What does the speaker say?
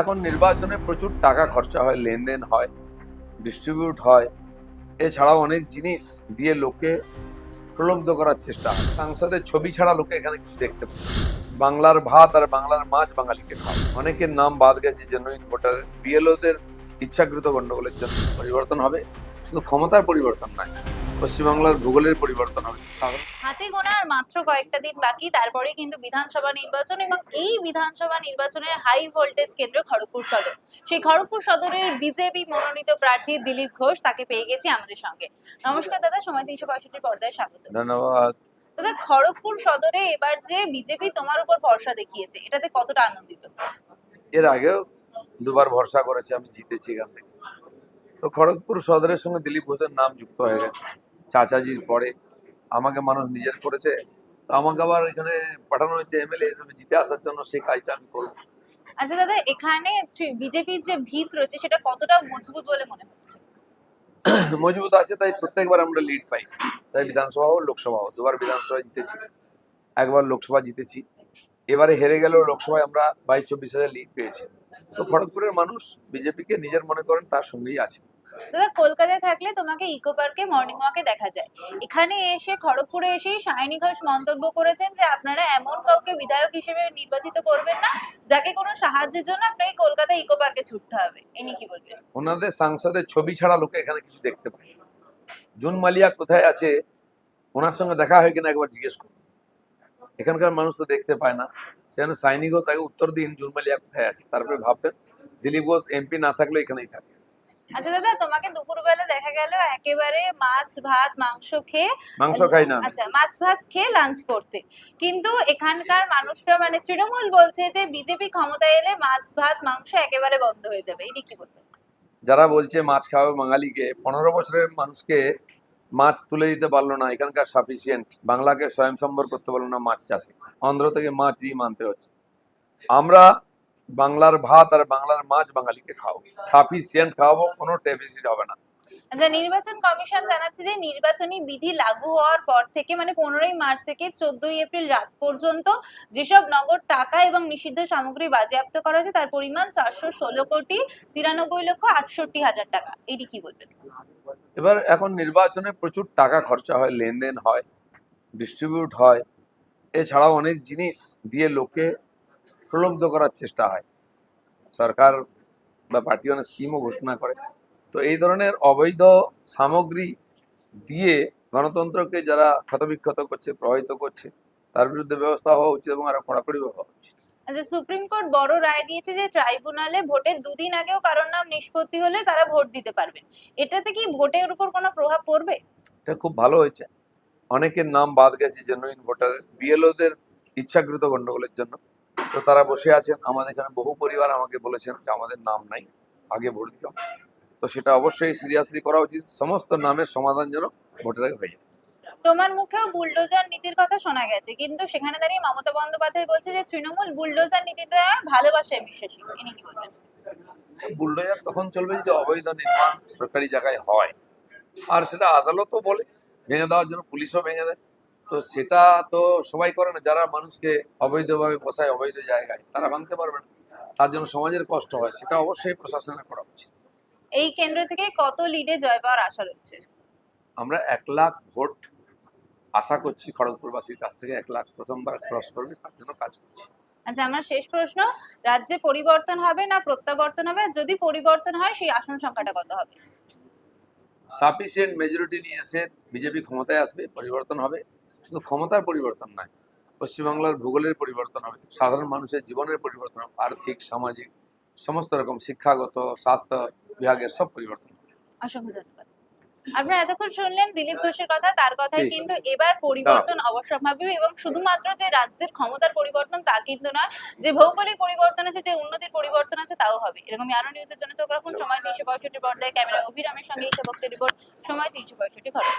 এখন নির্বাচনে প্রচুর টাকা খরচা হয়, লেনদেন হয়, ডিস্ট্রিবিউট হয়। এছাড়াও অনেক জিনিস দিয়ে লোকে প্রলুব্ধ করার চেষ্টা হয়। সাংসদের ছবি ছাড়া লোকে এখানে কিছু দেখতে পায় না। বাংলার ভাত আর বাংলার মাছ বাঙালিকে খাওয়া। অনেকের নাম বাদ গেছে জেনুইন ভোটার। বিএলওদের ইচ্ছাকৃত গন্ডগোলের জন্য পরিবর্তন হবে। শুধু ক্ষমতার পরিবর্তন নয়, পশ্চিমবাংলার ভূগোলের পরিবর্তন হবে। হাতে গোনা আর মাত্র কয়েকটা দিন বাকি, তারপরে কিন্তু বিধানসভা নির্বাচন এবং এই বিধানসভা নির্বাচনের হাই ভোল্টেজ কেন্দ্র খড়গপুর সদর। সেই খড়গপুর সদরের বিজেপি মনোনীত প্রার্থী দিলীপ ঘোষ, তাকে পেয়ে গেছি আমাদের সঙ্গে। নমস্কার দাদা, সময় 365 পর্দায় স্বাগত। ধন্যবাদ। দাদা, খড়গপুর সদরে এবার যে বিজেপি তোমার উপর ভরসা দেখিয়েছে, এটাতে কতটা আনন্দিত? এর আগেও দুবার ভরসা করেছে, আমি জিতেছি এখান থেকে। তো খড়গপুর সদরের সঙ্গে দিলীপ ঘোষের নাম যুক্ত হয়ে গেছে। চাচাজির পরে আমাকে মানুষ নিজের করেছে, তো আমাকে আবার এখানে পাঠানো হয়েছে এমএলএ হিসেবে জিতে আসার জন্য। সেই কাজটা আমি করবো। আচ্ছা দাদা, এখানে বিজেপির যে ভিত রয়েছে সেটা কতটা মজবুত বলে মনে হচ্ছে? মজবুত আছে, তাই প্রত্যেকবার আমরা লিড পাই, চাই বিধানসভা হোক লোকসভা হোক। দুবার বিধানসভা জিতেছি, একবার লোকসভা জিতেছি। এবারে হেরে গেলেও লোকসভায় আমরা 22-24 হাজার লিড পেয়েছি। তো খড়গপুরের মানুষ বিজেপিকে নিজের মনে করেন, তার সঙ্গেই আছে। দাদা, কলকাতায় থাকলে তোমাকে ইকো পার্কে মর্নিং ওয়াকে দেখা যায়। এখানে এসে খড়গপুরে এসেই সায়নী ঘোষ মন্তব্য করেছেন যে আপনারা এমন কাউকে বিধায়ক হিসেবে নির্বাচিত করবেন না যাকে কোনো সাহায্যের জন্য আপনাকে কলকাতা ইকো পার্কে ছুটতে হবে। এ নিয়ে কি বলবেন? ওনাদের সাংসদের ছবি ছাড়া লোকে এখানে কিছু দেখতে পায় না। জুন মালিয়া কোথায় আছে, ওনার সঙ্গে দেখা হয় কিনা একবার জিজ্ঞেস করুন। এখানকার মানুষ তো দেখতে পায় না। সেখানে সাইনি ঘোষ আগে উত্তর দিন জুন মালিয়া কোথায় আছে, তারপরে ভাববেন দিলীপ ঘোষ এমপি না থাকলে এখানেই থাকে। আচ্ছা দাদা, তোমাকে দুপুরবেলা দেখা গেল একেবারে মাছ ভাত মাংস খেয়ে। মাংস খাই না আমি। আচ্ছা, মাছ ভাত খেয়ে লাঞ্চ করতে। কিন্তু এখানকার মানুষরা মানে তৃণমূল বলছে যে বিজেপি ক্ষমতায় এলে মাছ ভাত মাংস একেবারে বন্ধ হয়ে যাবে। এটি কি বলবেন? যারা বলছে মাছ খাওয়াবে বাঙালিকে, 15 বছরের মানুষকে মাছ তুলে দিতে পারলো না, এখানকার সাফিসিয়েন্ট বাংলাকে স্বয়ংসম্বর করতে পারলো না মাছ চাষে, অন্ধ্র থেকে মাছ দিয়ে মানতে হচ্ছে। আমরা বাংলার ভাত আর বাংলার মাছ বাঙালিকে খাওয়াবো, সাফিসিয়েন্ট খাওয়াবো, কোনো ডেফিসিট হবে না। আচ্ছা, নির্বাচন কমিশন জানাচ্ছে যে নির্বাচনী বিধি লাগু হওয়ার পর থেকে মানে 15ই মার্চ থেকে 14ই এপ্রিল রাত পর্যন্ত যেসব নগদ টাকা এবং নিষিদ্ধ সামগ্রী বাজেয়াপ্ত করা হয়েছে তার পরিমাণ 416,93,68,000 টাকা। এটি কি বলবেন? এবার এখন নির্বাচনে প্রচুর টাকা খরচা হয়, লেনদেন হয়, ডিস্ট্রিবিউট হয়। এছাড়াও অনেক জিনিস দিয়ে লোকে প্রলুব্ধ করার চেষ্টা হয়। সরকার বা পার্টি অনেক স্কিমও ঘোষণা করে। তো এই ধরনের অবৈধ সামগ্রী দিয়ে গণতন্ত্রকে যারা ক্ষতবিক্ষত করছে, প্রভাবিত করছে, তার বিরুদ্ধে ব্যবস্থা হওয়া উচিত এবং আরো কড়াকড়ি হওয়া উচিত। আচ্ছা, সুপ্রিম কোর্ট বড় রায় দিয়েছে যে ট্রাইব্যুনালে ভোটের দুদিন আগেও কারোর নাম নিষ্পত্তি হলে তারা ভোট দিতে পারবেন। এটাতে কি ভোটের উপর কোনো প্রভাব পড়বে? এটা খুব ভালো হয়েছে। অনেকের নাম বাদ গেছে জেনুইন ভোটার। বিএলওদের ইচ্ছাকৃত গন্ডগোলের জন্য। তো তারা বসে আছেন। আমাদের এখানে বহু পরিবার আমাকে বলেছেন যে আমাদের নাম নাই, আগে ভোট দিতাম। তো সেটা অবশ্যই সিরিয়াসলি করা উচিত। সমস্ত নামের সমাধান যেন ভোটের আগে হয়ে যায়। তোমার মুখেও বুলডোজার নীতির কথা শোনা গেছে, কিন্তু সেখানে দাঁড়িয়ে মমতা বন্দ্যোপাধ্যায় বলছে যে তৃণমূল বুলডোজার নীতিতে ভালোবাসায় বিশ্বাসী। ইনি কি বলবেন? বুলডোজার তখন চলবে যদি অবৈধ নির্মাণ সরকারি জায়গায় হয়, আর সেটা আদালতও বলে ভেঙে দেওয়ার জন্য, পুলিশও ভেঙে দেয়। তো সেটা তো সবাই করে না। যারা মানুষকে অবৈধভাবে বসায় অবৈধ জায়গায়, তারা ভাঙতে পারবে না। তার জন্য সমাজের কষ্ট হয়, সেটা অবশ্যই প্রশাসনের করা উচিত। এই কেন্দ্র থেকে কত লিডে জয় পাওয়ার আশা রয়েছে? আমরা 1 লাখ ভোট আশা করছি খড়গপুরবাসীর কাছ থেকে। 1 লাখ প্রথমবার ক্রস করবে, তার জন্য কাজ করছি। আচ্ছা, আমার শেষ প্রশ্ন, রাজ্যে পরিবর্তন হবে না প্রত্যাবর্তন হবে? যদি পরিবর্তন হয় সেই আসন সংখ্যাটা কত হবে? সাফিসিয়েন্ট মেজরিটি নিয়ে এসে বিজেপি ক্ষমতায় আসবে, পরিবর্তন হবে। শুধু ক্ষমতার পরিবর্তন নয়, পশ্চিমবাংলার ভূগোলের পরিবর্তন হবে, সাধারণ মানুষের জীবনের পরিবর্তন হবে, আর্থিক সামাজিক সমস্ত রকম, শিক্ষাগত স্বাস্থ্য বিভাগের সব পরিবর্তন হবে। অসংখ্য ধন্যবাদ। আপনারা এতক্ষণ শুনলেন দিলীপ ঘোষের কথা। তার কথায় ঠিক। কিন্তু এবার পরিবর্তন অবশ্যম্ভাবী, এবং শুধুমাত্র যে রাজ্যের ক্ষমতার পরিবর্তন তা কিন্তু নয়, যে ভৌগোলিক পরিবর্তন আছে, যে উন্নতির পরিবর্তন আছে তাও হবে। এরকমই আরো নিউজের জন্য চোখ রাখুন সময় 365 পর্দায়। ক্যামেরা অভিরামের সঙ্গে ঈশা ভক্তের রিপোর্ট, সময় 365 খবর।